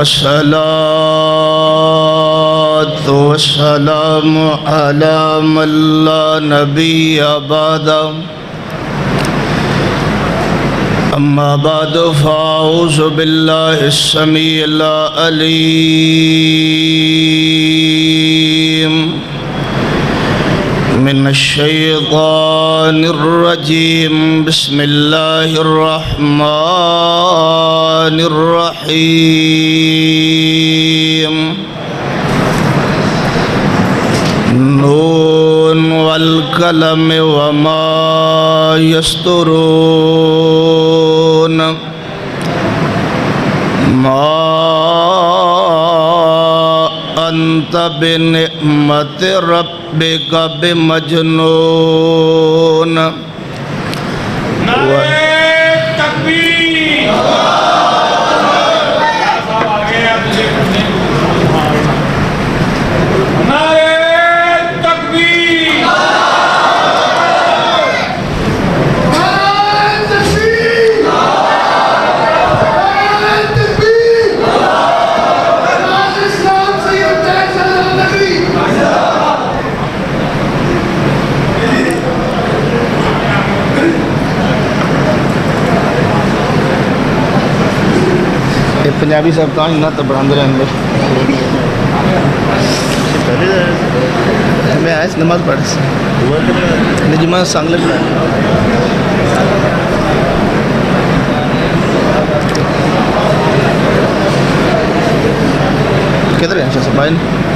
الصلاة والسلام على من لا نبي بعده أما بعد فأعوذ بالله السميع العليم من الشيطان الرجيم بسم الله الرحمن الرحيم نون والقلم وما يسطرون ما أنت بنعمة ربك بمجنون نعرہ تکبیر نعرہ تکبیر پنجابی صاحب کہاں نہ تو پڑھاندے رہے اندر میں آئے نماز پڑھ نجمہ سانگلے پڑھا کدھر ہیں شاہ صاحب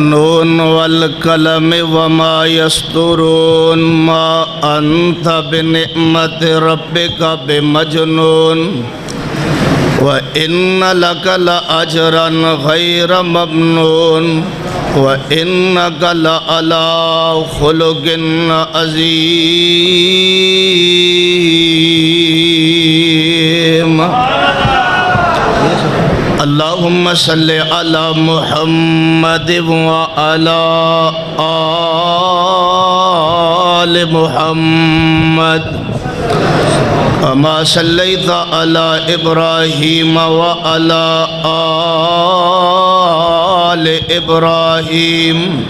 نون والقلم وما يسطرون ما أنت بنعمة ربك بمجنون وإن لك لأجرا غير ممنون وإنك لعلى خلق عظيم اللهم صل على محمد وعلى آل محمد كما صليت على إبراهيم وعلى آل إبراهيم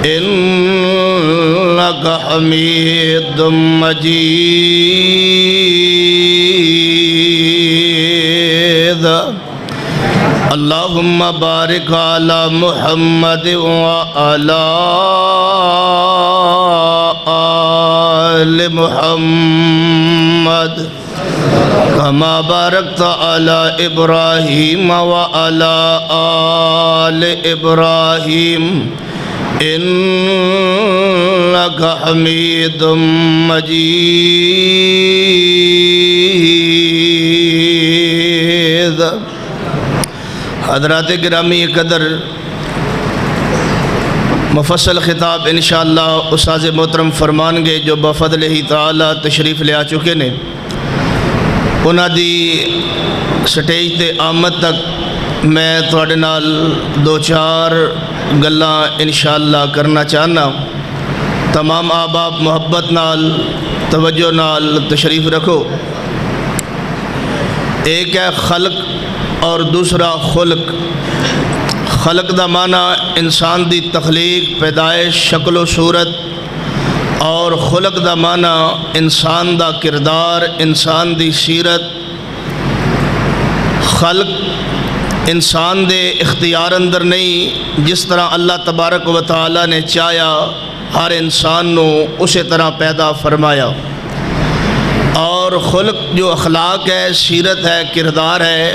إنك حميد مجيد اللهم بارك على محمد وعلى آل محمد كما باركت على إبراهيم وعلى آل إبراهيم إنك حميد مجيد حضرات گرامی قدر مفصل خطاب انشاءاللہ استاذ محترم فرمان گے جو بفضل ہی تعالی تشریف لے آ چکے نے انہاں دی سٹیج تے آمد تک میں تواڈے نال دو چار گلاں انشاءاللہ کرنا چاہنا تمام احباب محبت نال توجہ نال تشریف رکھو ایک ہے خلق اور دوسرا خلق خلق دا معنی انسان دی تخلیق پیدائش شکل و صورت اور خلق دا معنی انسان دا کردار انسان دی سیرت خلق انسان دے اختیار اندر نہیں جس طرح اللہ تبارک و تعالی نے چاہیا ہر انسان نو اسی طرح پیدا فرمایا اور خلق جو اخلاق ہے سیرت ہے کردار ہے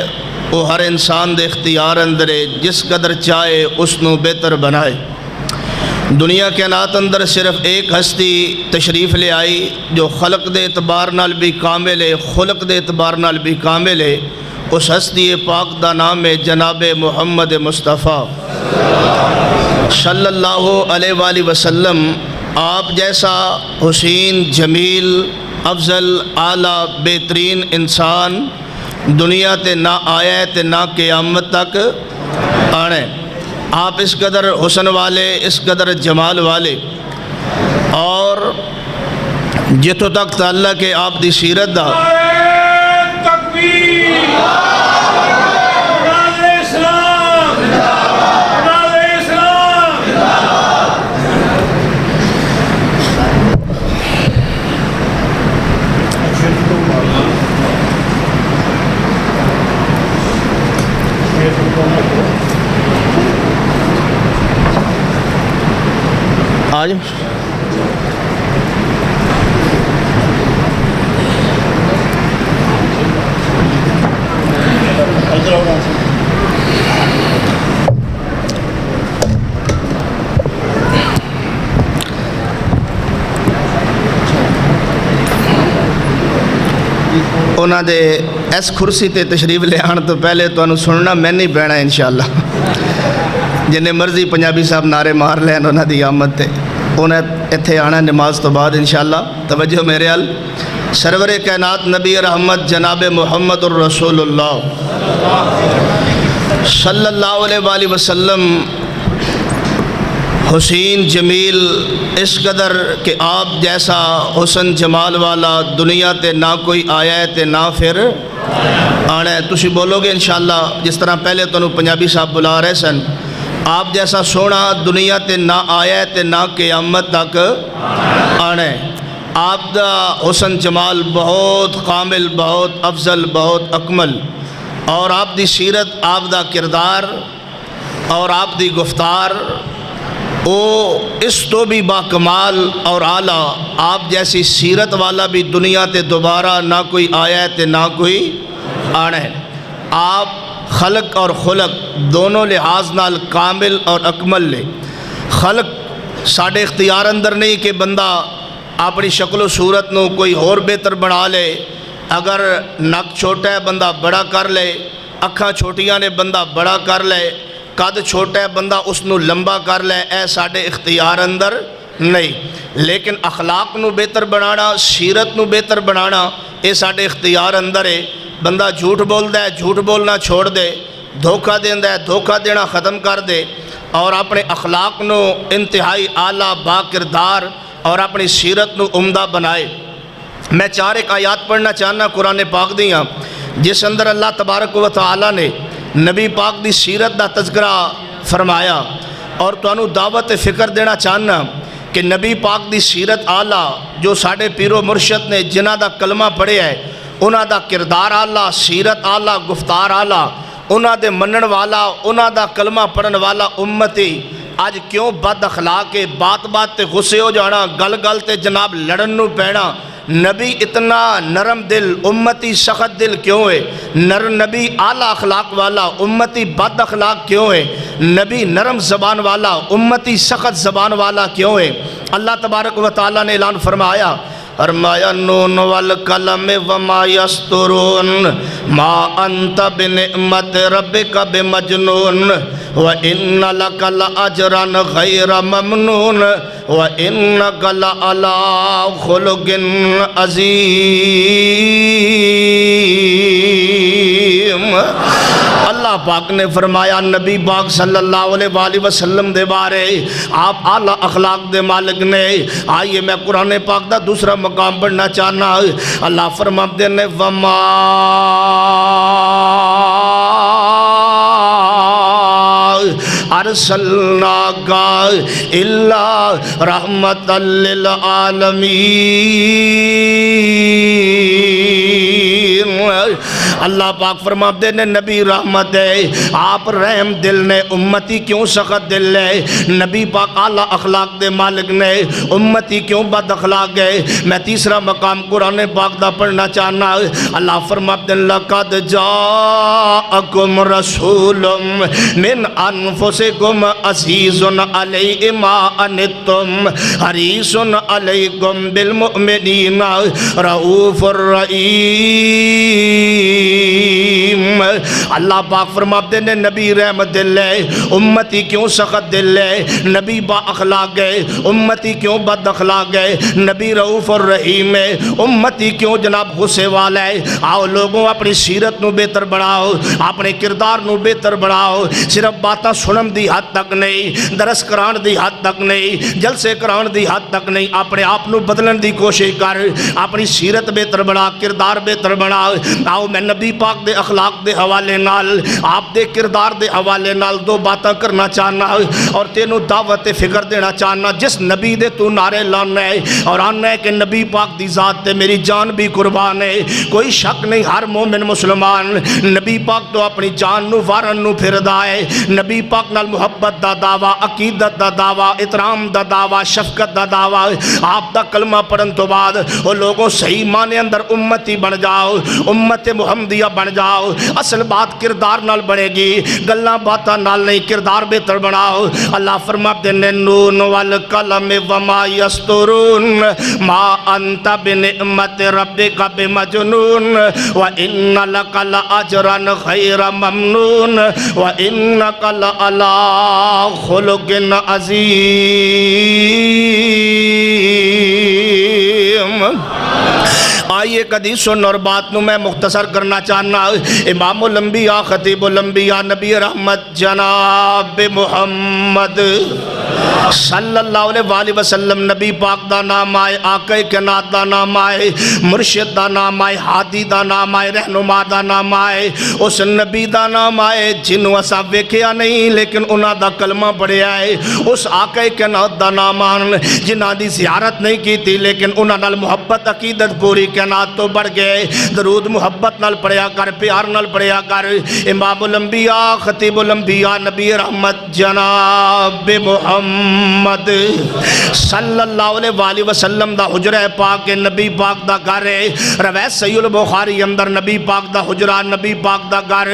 وہ ہر انسان دے اختیار اندر ہے جس قدر چاہے اس نو بہتر بنائے دنیا کے کائنات اندر صرف ایک ہستی تشریف لے آئی جو خلق دے اعتبار نال بھی کامل ہے خلق دے اعتبار نال بھی کامل ہے اس ہستی پاک دا نام ہے جناب محمد مصطفیٰ صلی اللہ علیہ وآلہ وسلم آپ جیسا حسین جمیل افضل اعلیٰ بہترین انسان دنیا تے نہ آیا ہے تے نہ قیامت تک آنے آپ اس قدر حسن والے، اس قدر جمال والے، اور جتوں تک تعلق ہے آپ دی سیرت دا، نعرہ تکبیر، نعرہ اسلام، نعرہ اسلام۔ آج انہاں دے اس کرسی تے تشریف لے آن تو پہلے تو انہوں سننا میں نہیں بینا انشاءاللہ۔ جنہیں مرضی پنجابی صاحب نعرے مار لین انہاں دی آمد تے انہیں اتھے آنا نماز تو بعد انشاءاللہ۔ توجہ میرے حال، سرور کائنات نبی رحمت جناب محمد الرسول اللہ صلی اللہ علیہ وآلہ وسلم حسین جمیل اس قدر کہ آپ جیسا حسن جمال والا دنیا تے نہ کوئی آیا ہے تے نہ پھر آنا ہے۔ تسی بولو گے انشاءاللہ جس طرح پہلے تو پنجابی صاحب بلا رہے سن، آپ جیسا سونا دنیا تے نہ آیا ہے تے نہ قیامت تک آنا ہے۔ آپ دا حسن جمال بہت کامل، بہت افضل، بہت اکمل، اور آپ دی سیرت، آپ دا کردار اور آپ دی گفتار او اس تو بھی با کمال اور اعلیٰ۔ آپ جیسی سیرت والا بھی دنیا تے دوبارہ نہ کوئی آیا ہے تے نہ کوئی آنا ہے۔ آپ خلق اور خلق دونوں لحاظ نال کامل اور اکمل لے۔ خلق ساڑھے اختیار اندر نہیں کہ بندہ اپنی شکل و صورت نو کوئی اور بہتر بنا لے۔ اگر نک چھوٹا ہے بندہ بڑا کر لے، اکھاں چھوٹیاں نے بندہ بڑا کر لے، قد چھوٹا ہے بندہ اس نو لمبا کر لے، اے ساڑھے اختیار اندر نہیں۔ لیکن اخلاق نو بہتر بنانا، سیرت نو بہتر بنانا، اے ساڑھے اختیار اندر ہے۔ بندہ جھوٹ بولدا ہے، جھوٹ بولنا چھوڑ دے، دھوکہ دیندا ہے، دھوکہ دینا ختم کر دے، اور اپنے اخلاق نو انتہائی اعلیٰ با کردار اور اپنی سیرت نو عمدہ بنائے۔ میں چار ایک آیات پڑھنا چاہنا قرآن پاک دیاں جس اندر اللہ تبارک و تعالی نے نبی پاک دی سیرت دا تذکرہ فرمایا، اور تانوں دعوت فکر دینا چاہنا کہ نبی پاک دی سیرت اعلیٰ جو ساڑھے پیر و مرشد نے جنہ دا کلمہ پڑھے ہے، انہاں دا کردار اعلیٰ، سیرت اعلیٰ، گفتار اعلیٰ، انہاں دے منن والا، انہاں دا کلمہ پڑھن والا امتی آج کیوں بد اخلاق ہے، بات بات تے غصے ہو جانا، گل گل تے جناب لڑن نو پینا۔ نبی اتنا نرم دل، امتی سخت دل کیوں ہے؟ نبی اعلیٰ اخلاق والا، امتی بد اخلاق کیوں ہے؟ نبی نرم زبان والا، امتی سخت زبان والا کیوں ہے؟ اللہ تبارک و تعالیٰ نے اعلان فرمایا، فرمایا نون والقلم وما یسطرون ما انت بنعمت ربک بمجنون وَإِنَّ لَكَ لَأَجْرًا غَيْرَ مَمْنُونَ وَإِنَّكَ لَعَلَىٰ خُلُقٍ عَظِيمٍ۔ اللہ پاک نے فرمایا نبی پاک صلی اللہ علیہ وآلہ وسلم دے بارے آپ اعلیٰ اخلاق دے مالک نے۔ آئیے میں قرآن پاک دا دوسرا مقام پڑھنا چاہنا۔ اللہ فرماتے ہیں وَمَا ارسلناک الا رحمتا للعالمین۔ اللہ پاک فرماتے ہیں نبی رحمت ہے، آپ رحم دل نے، امتی کیوں سخت دل ہے؟ نبی پاک اعلیٰ اخلاق دے مالک نے، امتی کیوں بد اخلاق ہے؟ میں تیسرا مقام قرآن پاک دا پڑھنا چاہنا۔ اللہ فرماتے ہیں لَقَدْ جَاءَكُمْ رَسُولٌ مِّنْ أَنفُسِكُمْ عَزِيزٌ عَلَيْهِ مَا عَنِتُّمْ حَرِيصٌ عَلَيْكُمْ بِالْمُؤْمِنِينَ رَءُوفٌ رَحِيمٌ۔ اللہ پاک فرماتے ہیں نبی رحمت دل ہے، امتی کیوں سخت دل ہے، نبی با اخلاق ہے، امتی کیوں بد اخلاق ہے، نبی رؤوف اور رحیم ہے، امتی کیوں جناب غصے والا ہے۔ آؤ لوگوں اپنی سیرت نو بہتر بناؤ، اپنے کردار نو بہتر بناؤ، صرف باتاں سنن دی حد تک نہیں، درس کران دی حد تک نہیں، جلسے کران دی حد تک نہیں، اپنے آپ نو بدلن دی کوشش کر، اپنی سیرت بہتر بنا، کردار بہتر بنا۔ آؤ میں نبی پاک دے اخلاق دے حوالے نال، آپ دے کردار دے حوالے نال دو باتاں کرنا چاہنا اور تینوں دعوت فکر دینا چاہنا۔ جس نبی دے تو نعرے لانا ہے اور آنا ہے کہ نبی پاک دی ذات تے میری جان بھی قربان ہے، کوئی شک نہیں ہر مومن مسلمان نبی پاک تو اپنی جان نو وارن نو پھردا ہے، نبی پاک نال محبت دا دعویٰ، عقیدت دا دعویٰ، احترام دا دعویٰ، شفقت دا دعویٰ۔ آپ دا کلمہ پڑھن تو بعد وہ لوگوں صحیح معنی اندر امتی بن جاؤ، امت محمدیہ بن جاؤ۔ اصل بات کردار نال بڑھے گی، گلاں باتاں نال نہیں، کردار بہتر بناؤ۔ اللہ فرماتے ہیں نون والقلم وما یسطرون ما انت بنعمت ربک بمجنون وان لک لاجرا غیر ممنون وانک لعلی خلق عظیم۔ آئیے حدیث سن اور بات نو میں مختصر کرنا چاہنا۔ امام الانبیاء خطیب الانبیاء نبی رحمت جناب محمد صلی اللہ علیہ وسلم نبی پاک دا نام آئے، آقا کائنات دا نام آئے، مرشد دا نام آئے، ہادی دا نام آئے، رہنما دا نام آئے، اس نبی دا نام آئے جنوں اساں ویکھیا نہیں لیکن انہاں دا کلمہ پڑھیا ہے، اس آقا کائنات دا نام آن جنہاں دی زیارت نہیں کی تھی لیکن انہاں نال محبت عقیدت پوری کائنات تو بڑھ گئے۔ درود محبت نال پڑھیا کر، پیار نال پڑھیا کر۔ امام الانبیاء خطیب الانبیاء نبی رحمت جناب محمد صلی اللہ علیہ وسلم دا حجرہ پاک نبی پاک دا گھر ہے۔ روایت صحیح البخاری اندر نبی پاک دا حجرہ نبی پاک دا گھر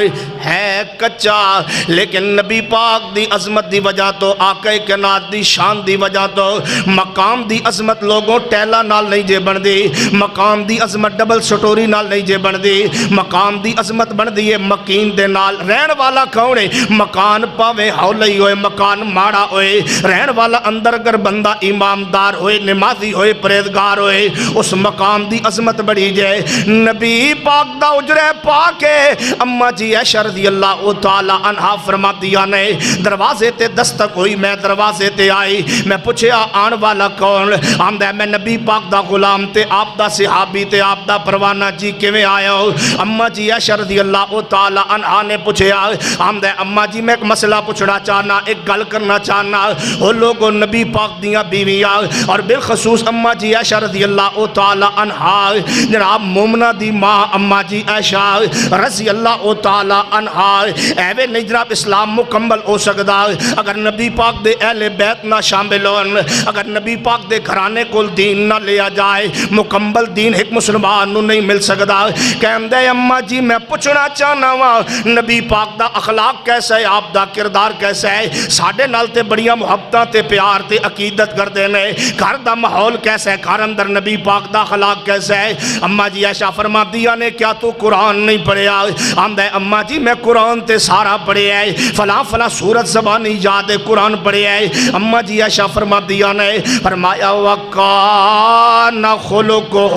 ہے کچا لیکن نبی پاک دی عظمت دی وجہ تو، آقا کائنات دی شان دی وجہ تو مقام دی عظمت لوگوں ٹیلا نال نہیں جے بن دی، مقام دی عظمت ڈبل سٹوری نال نہیں جے بن دی، مقام دی عظمت بن دی ہے مکین دے نال۔ رہن والا کون ہے؟ مکان پاوے ہولئی ہوئے، مکان ماڑا ہوئے، رہن والا اندر اگر بندہ ایماندار ہوئے، نمازی ہوئے، پرہیزگار ہوئے، اس مقام دی عظمت بڑھی جائے۔ نبی پاک دا حجرہ پاک ہے۔ اما جی عائشہ رضی اللہ تعالی عنہا فرماتی نے دروازے تے دستک ہوئی، میں دروازے تے آئی، میں پوچھیا آن والا کون؟ آمدہ میں نبی پاک دا غلام تے آپ دا صحابی تے آپ دا پروانہ جی کیویں آیا ہو؟ اما جی عائشہ رضی اللہ تعالی عنہا نے پوچھیا آمدہ اما جی میں ایک مسئلہ پوچھنا چاہنا، ایک گل کرنا چاہنا۔ وہ لوگوں نبی پاک دیاں بیویاں اور بالخصوص اما جی عائشہ رضی اللہ تعالی عنہا جناب مومنہ دی ماں اما جی عائشہ رضی اللہ تعالی عنہا ایویں نہیں جناب اسلام مکمل ہو سکدا اگر نبی پاک دے اہل بیت نہ شامل ہون، اگر نبی پاک دے گھرانے کول دین نہ لیا جائے، مکمل دین ایک مسلمان نو نہیں مل سکدا۔ کہندے اما جی میں پوچھنا چاہنا وا نبی پاک دا اخلاق کیسا ہے، آپ دا کردار کیسا ہے؟ ساڈے نال تے بڑیاں محبتاں تے پیار تے عقیدت کردے نے، گھر دا ماحول کیسا ہے، گھر اندر نبی پاک دا اخلاق کیسا ہے؟ اما جی عائشہ فرماتی نے کیا تو قرآن نہیں پڑھیا؟ آمدہ اما جی میں قرآن تے سارا پڑھیا ہے، فلاں فلاں سورت زبانی یاد ہے، قرآن پڑھیا ہے۔ اما جی عائشہ فرماتی نے فرمایا وَقَانَ خُلُقُهُ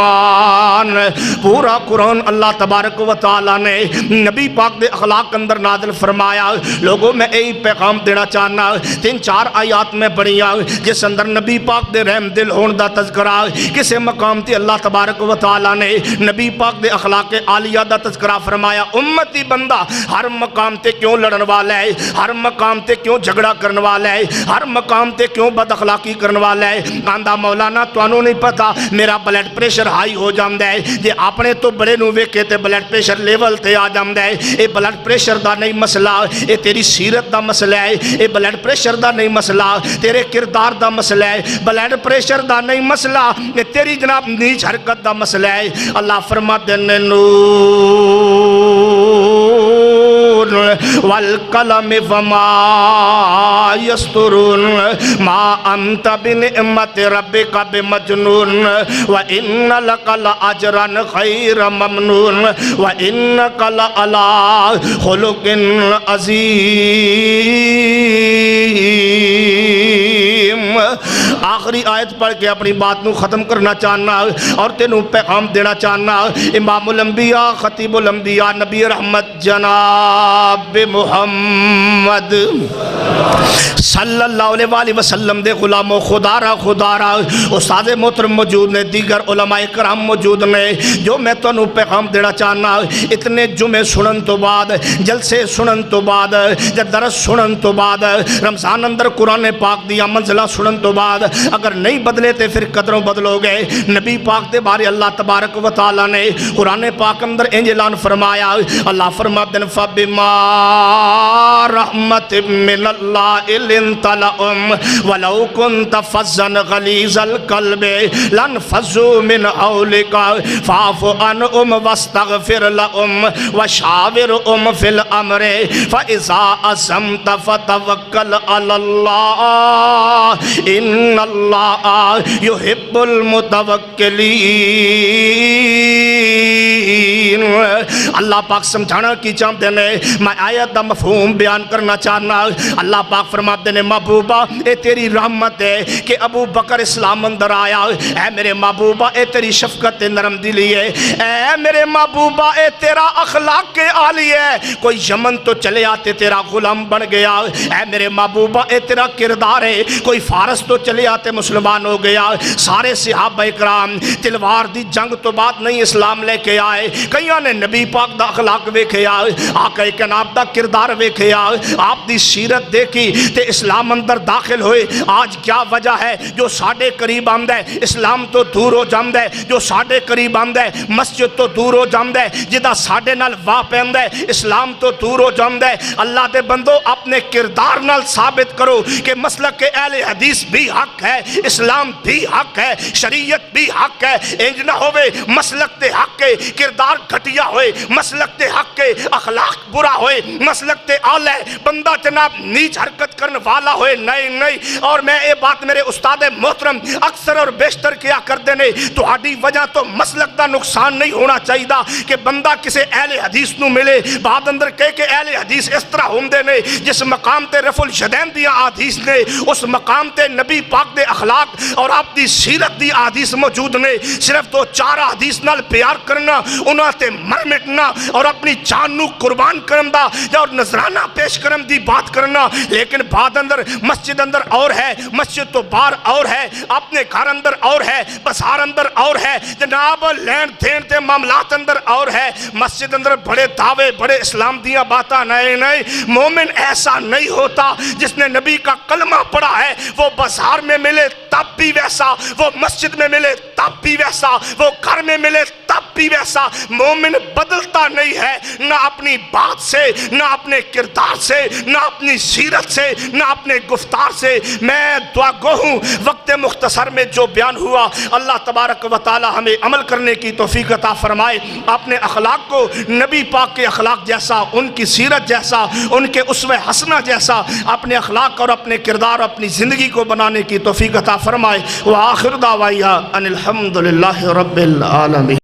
القرآن۔ پورا قرآن اللہ تبارک و تعالیٰ نے نبی پاک دے اخلاق اندر نازل فرمایا۔ لوگوں میں یہی پیغام دینا چاہنا، 3-4 آیات میں پڑھیاں جس اندر نبی پاک دے رحم دل ہون دا تذکرہ، کسے مقام تے اللہ تبارک و تعالیٰ نے نبی پاک دے اخلاق عالیہ دا تذکرہ فرمایا۔ امتی بندہ ہر مقام تے کیوں لڑن والا ہے، ہر مقام تے کیوں جھگڑا کرن والا ہے، ہر مقام تے کیوں بد اخلاقی کرن والا ہے؟ آندا مولانا توانوں نہیں پتا میرا بلڈ پریشر ہائی ہو جاندا ہے، جے اپنے تو بڑے نو ویکھے تے بلڈ پریشر لیول تے آ جاندا ہے۔ اے بلڈ پریشر دا نہیں مسئلہ، اے تیری سیرت دا مسئلہ ہے۔ اے بلڈ پریشر دا نہیں مسئلہ، تیرے کردار دا مسئلہ ہے۔ بلڈ پریشر دا نہیں مسئلہ، اے تیری جناب نیچ حرکت دا مسئلہ ہے۔ اللہ فرماتے ہیں نور والقلم وما یسطرون ما انت بنعمت ربک بمجنون وان لک لاجرا غیر ممنون وانک لعلی خلق عظیم۔ آخری آیت پڑھ کے اپنی بات نو ختم کرنا چاہنا اور تینوں پیغام دینا چاہنا۔ امام الانبیاء خطیب الانبیاء نبی رحمت جناب محمد صلی اللہ علیہ وآلہ وسلم دے غلامو خدا را استاد محترم موجود نے، دیگر علماء کرام موجود نے، جو میں تنوں پیغام دینا چاہنا اتنے جمعے سنن تو بعد، جلسے سنن تو بعد، درس سنن تو بعد، رمضان اندر قرآن پاک دیا منزلہ سنن تو بعد اگر نہیں بدلے تے پھر قدروں بدلو گے۔ نبی پاک دے بارے اللہ تبارک و تعالی نے قرآن پاک اندر انج اعلان فرمایا، اللہ فرماتے ہیں فَبِمَا رَحْمَةٍ مِّنَ اللَّهِ لِنْتَ لَهُمْ وَلَوْ كُنْتَ فَظًّا غَلِيظَ الْقَلْبِ لَانفَضُّوا مِنْ حَوْلِكَ فَاعْفُ عَنْهُمْ وَاسْتَغْفِرْ لَهُمْ وَشَاوِرْهُمْ فِي الْأَمْرِ فَإِذَا عَزَمْتَ فَتَوَكَّلْ عَلَى اللَّهِ إِنَّ اللَّهَ يُحِبُّ الْمُتَوَكِّلِينَ۔ اللہ پاک سمجھانا کی چاہتے ہیں، میں آیت دا مفہوم بیان کرنا چاہنا۔ اللہ پاک فرماتے ہیں محبوبہ اے تیری رحمت ہے کہ ابو بکر اسلام اندر آیا، اے میرے محبوبہ اے تیری شفقت نرم دلی ہے، اے میرے محبوبہ اے تیرا اخلاق کے عالی ہے، کوئی یمن تو چلے آتے تیرا غلام بن گیا، اے میرے محبوبہ اے تیرا کردار ہے، کوئی فارس تو چلے آتے مسلمان ہو گیا۔ سارے صحابہ اکرام تلوار دی جنگ تو بات نہیں اسلام لے کے آئے، کئیاں نے نبی پاک دا اخلاق ویکھے آئے، آقا کناب دا کردار ویکھے آئے، آپ دی سیرت دیکھی تے اسلام اندر داخل ہوئے۔ آج کیا وجہ ہے جو ساڑھے قریب آمد ہے اسلام تو دور ہو جامد ہے، جو ساڑھے قریب آمد ہے مسجد تو دور ہو جامد ہے، جدہ ساڑھے نال واہ پہند ہے اسلام تو دور ہو جامد ہے۔ اللہ دے بندو اپنے کردار نال ثابت کرو کہ مسلک کے اہل حدیث بھی حق ہے، اسلام بھی حق ہے، شریعت بھی حق ہے۔ انج نہ ہوئے مسلک تے حق کے کردار گھٹیا ہوئے، مسلک تے حق کے اخلاق برا ہوئے، مسلک تے آلہ بندہ جناب نیچ حرکت کرنے والا ہوئے، نہیں۔ اور میں یہ بات میرے استاد محترم اکثر اور بیشتر کیا کر دینے تو ہاڑی وجہ تو مسلک دا نقصان نہیں ہونا چاہیے دا کہ بندہ کسے اہل حدیث نو ملے بعد اندر کہے کہ اہل حدیث اس طرح ہوندے نے، جس مقام تے رفع الجدین دیا حدیث نے، اس مقام تے نبی پاک دے اخلاق اور آپ دی سیرت دی حدیث موجود نے۔ صرف تو چار حدیث نال پیار کرنا، انہاں تے مر مٹنا اور اپنی جان نو قربان کرن دا اور نذرانہ پیش کرن دی بات کرنا، لیکن بعد اندر مسجد اندر اور ہے، مسجد تو باہر اور ہے، اپنے گھر اندر اور ہے، بازار اندر اور ہے، جناب لین دین تے معاملات اندر اور ہے، مسجد اندر بڑے دعوے بڑے اسلام دیا باتاں نہیں۔ مومن ایسا نہیں ہوتا جس نے نبی کا کلمہ پڑھا ہے وہ بازار میں ملے تب بھی ویسا، وہ مسجد میں ملے تب بھی ویسا، وہ گھر میں ملے تب بھی ویسا۔ مومن بدلتا نہیں ہے، نہ اپنی بات سے، نہ اپنے کردار سے، نہ اپنی سیرت سے، نہ اپنے گفتار سے۔ میں دعا گو ہوں وقت مختصر میں جو بیان ہوا اللہ تبارک و تعالی ہمیں عمل کرنے کی توفیق عطا فرمائے، اپنے اخلاق کو نبی پاک کے اخلاق جیسا، ان کی سیرت جیسا، ان کے اسوہ حسنہ جیسا اپنے اخلاق اور اپنے کردار اپنی زندگی کو بنانے کی توفیق عطا فرمائے۔ وآخر دعوایا ان الحمدللہ رب العالمین۔